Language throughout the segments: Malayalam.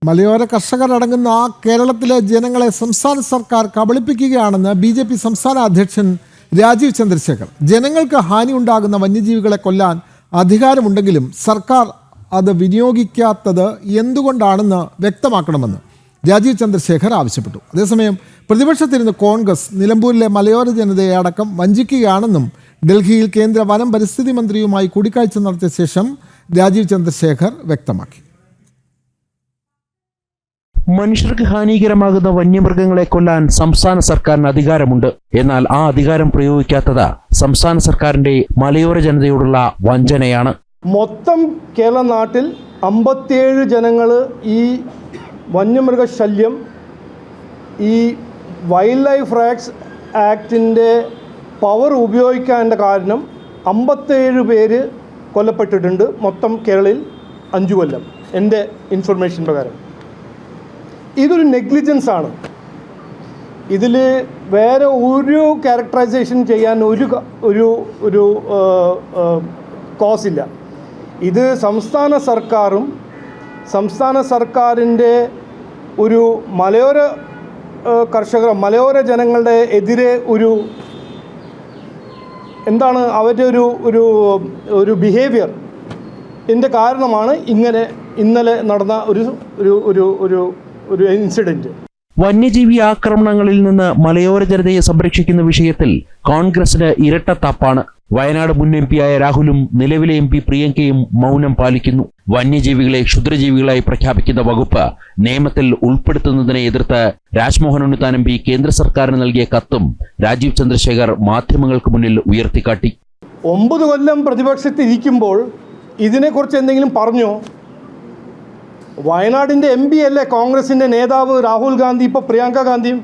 മലയോര കർഷകരടങ്ങുന്ന കേരളത്തിലെ ജനങ്ങളെ സംസ്ഥാന സർക്കാർ കബളിപ്പിക്കുകയാണെന്ന് ബി.ജെ.പി. സംസ്ഥാന അധ്യക്ഷൻ രാജീവ് ചന്ദ്രശേഖർ. ജനങ്ങൾക്ക് ഹാനി ഉണ്ടാകുന്ന വന്യജീവികളെ കൊല്ലാൻ അധികാരമുണ്ടെങ്കിലും സർക്കാർ അത് വിനിയോഗിക്കാത്തത് എന്തുകൊണ്ടാണെന്ന് വ്യക്തമാക്കണമെന്ന് രാജീവ് ചന്ദ്രശേഖർ ആവശ്യപ്പെട്ടു. അതേസമയം പ്രതിപക്ഷത്തിരുന്ന് കോൺഗ്രസ് നിലമ്പൂരിലെ മലയോര ജനതയെ അടക്കം വഞ്ചിക്കുകയാണെന്നും ഡൽഹിയിൽ കേന്ദ്ര വനം പരിസ്ഥിതി മന്ത്രിയുമായി കൂടിക്കാഴ്ച നടത്തിയ ശേഷം രാജീവ് ചന്ദ്രശേഖർ വ്യക്തമാക്കി. മനുഷ്യർക്ക് ഹാനികരമാകുന്ന വന്യമൃഗങ്ങളെ കൊല്ലാൻ സംസ്ഥാന സർക്കാരിന് അധികാരമുണ്ട്. എന്നാൽ ആ അധികാരം പ്രയോഗിക്കാത്തത് സംസ്ഥാന സർക്കാരിന്റെ മലയോര ജനതയോടുള്ള വഞ്ചനയാണ്. മൊത്തം കേരള നാട്ടിൽ 57 ജനങ്ങൾ ഈ വന്യമൃഗശല്യം ഈ വൈൽഡ് ലൈഫ് ആക്ടിൻ്റെ പവർ ഉപയോഗിക്കാൻ്റെ കാരണം 57 പേര് കൊല്ലപ്പെട്ടിട്ടുണ്ട്. മൊത്തം കേരളയിൽ 5 കൊല്ലം എൻ്റെ ഇൻഫർമേഷൻ പ്രകാരം. ഇതൊരു നെഗ്ലിജൻസ് ആണ്. ഇതിൽ വേറെ ഒരു ക്യാരക്ടറൈസേഷൻ ചെയ്യാൻ ഒരു കോസില്ല. ഇത് സംസ്ഥാന സർക്കാരും സംസ്ഥാന സർക്കാരിൻ്റെ ഒരു മലയോര കർഷകർ മലയോര ജനങ്ങളുടെ എതിരെ എന്താണ് അവരുടെ ഒരു ബിഹേവിയർ ഇതിൻ്റെ കാരണമാണ് ഇങ്ങനെ ഇന്നലെ നടന്ന ഒരു ഇൻസിഡൻറ്റ്. വന്യജീവി ആക്രമണങ്ങളിൽ നിന്ന് മലയോര ജനതയെ സംരക്ഷിക്കുന്ന വിഷയത്തിൽ കോൺഗ്രസിന് ഇരട്ടത്താപ്പാണ്. വയനാട് മുൻ MP-യായ രാഹുലും നിലവിലെ MP പ്രിയങ്കയും മൗനം പാലിക്കുന്നു. വന്യജീവികളെ ക്ഷുദ്രജീവികളായി പ്രഖ്യാപിക്കുന്ന വകുപ്പ് നിയമത്തിൽ ഉൾപ്പെടുത്തുന്നതിനെ എതിർത്ത് രാജ്മോഹൻ ഉണ്ണിത്താൻ MP കേന്ദ്ര സർക്കാരിന് നൽകിയ കത്തും രാജീവ് ചന്ദ്രശേഖർ മാധ്യമങ്ങൾക്ക് മുന്നിൽ ഉയർത്തിക്കാട്ടി. 9 കൊല്ലം പ്രതിപക്ഷത്തിരിക്കുമ്പോൾ ഇതിനെക്കുറിച്ച് എന്തെങ്കിലും പറഞ്ഞോ? വയനാടിൻ്റെ MP അല്ലേ കോൺഗ്രസിൻ്റെ നേതാവ് രാഹുൽ ഗാന്ധി, ഇപ്പോൾ പ്രിയങ്ക ഗാന്ധിയും.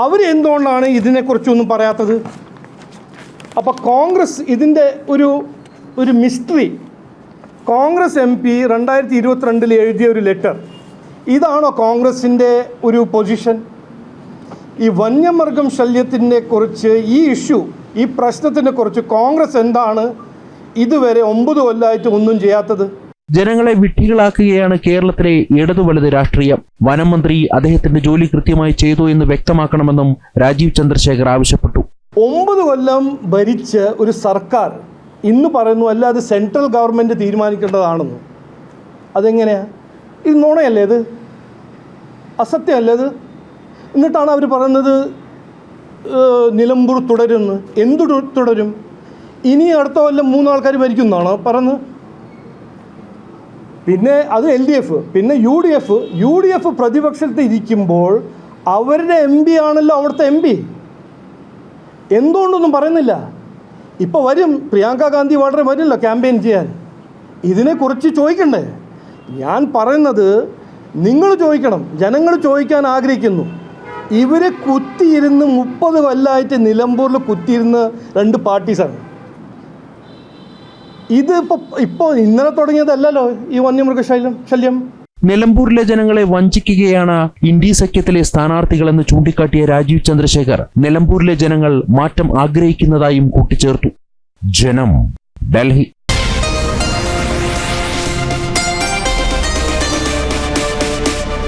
അവരെന്തുകൊണ്ടാണ് ഇതിനെക്കുറിച്ചൊന്നും പറയാത്തത്? അപ്പോൾ കോൺഗ്രസ് ഇതിൻ്റെ ഒരു മിസ്റ്ററി. കോൺഗ്രസ് MP 2022 എഴുതിയ ഒരു ലെറ്റർ, ഇതാണോ കോൺഗ്രസിൻ്റെ ഒരു പൊസിഷൻ? ഈ വന്യമൃഗം ശല്യത്തിനെ കുറിച്ച് ഈ പ്രശ്നത്തിനെ കുറിച്ച് കോൺഗ്രസ് എന്താണ് ഇതുവരെ 9 കൊല്ലമായിട്ട് ഒന്നും ചെയ്യാത്തത്? ജനങ്ങളെ വിഡ്ഢികളാക്കുകയാണ് കേരളത്തിലെ ഇടതു വലത് രാഷ്ട്രീയം. വനം മന്ത്രി അദ്ദേഹത്തിന്റെ ജോലി കൃത്യമായി ചെയ്തു എന്ന് വ്യക്തമാക്കണമെന്നും രാജീവ് ചന്ദ്രശേഖർ ആവശ്യപ്പെട്ടു. 9 കൊല്ലം ഭരിച്ച ഒരു സർക്കാർ ഇന്ന് പറയുന്നു അല്ല അത് സെൻട്രൽ ഗവൺമെൻറ് തീരുമാനിക്കേണ്ടതാണെന്ന്. അതെങ്ങനെയാ? ഇത് നുണയല്ലേ? ഇത് അസത്യമല്ലേ ഇത്? എന്നിട്ടാണ് അവർ പറയുന്നത് നിലമ്പൂർ തുടരുന്നു. എന്തു തുടരും? ഇനി അടുത്ത കൊല്ലം 3 ആൾക്കാർ ഭരിക്കുന്നതാണോ പറയുന്നത്? പിന്നെ അത് LDF, പിന്നെ UDF പ്രതിപക്ഷത്തിൽ ഇരിക്കുമ്പോൾ അവരുടെ MP ആണല്ലോ അവിടുത്തെ MP. എന്തുകൊണ്ടൊന്നും പറയുന്നില്ല? ഇപ്പോൾ വരും, പ്രിയങ്ക ഗാന്ധി വളരെ വരുമല്ലോ ക്യാമ്പയിൻ ചെയ്യാൻ. ഇതിനെക്കുറിച്ച് ചോദിക്കണ്ടേ? ഞാൻ പറയുന്നത് നിങ്ങൾ ചോദിക്കണം, ജനങ്ങൾ ചോദിക്കാൻ ആഗ്രഹിക്കുന്നു. ഇവരെ കുത്തിയിരുന്ന് 30 കൊല്ലമായിട്ട് നിലമ്പൂരിൽ കുത്തിയിരുന്ന് 2 പാർട്ടീസാണ്. ഇത് ഇപ്പോൾ ഇന്നലെ തുടങ്ങിയതല്ലല്ലോ ഈ വന്യമൃഗശല്യം. നിലമ്പൂരിലെ ജനങ്ങളെ വഞ്ചിക്കുകയാണ് ഇന്ത്യ സഖ്യത്തിലെ സ്ഥാനാർത്ഥികളെന്ന് ചൂണ്ടിക്കാട്ടിയ രാജീവ് ചന്ദ്രശേഖർ നിലമ്പൂരിലെ ജനങ്ങൾ മാറ്റം ആഗ്രഹിക്കുന്നതായും കൂട്ടിച്ചേർത്തു. ജനം, ഡൽഹി.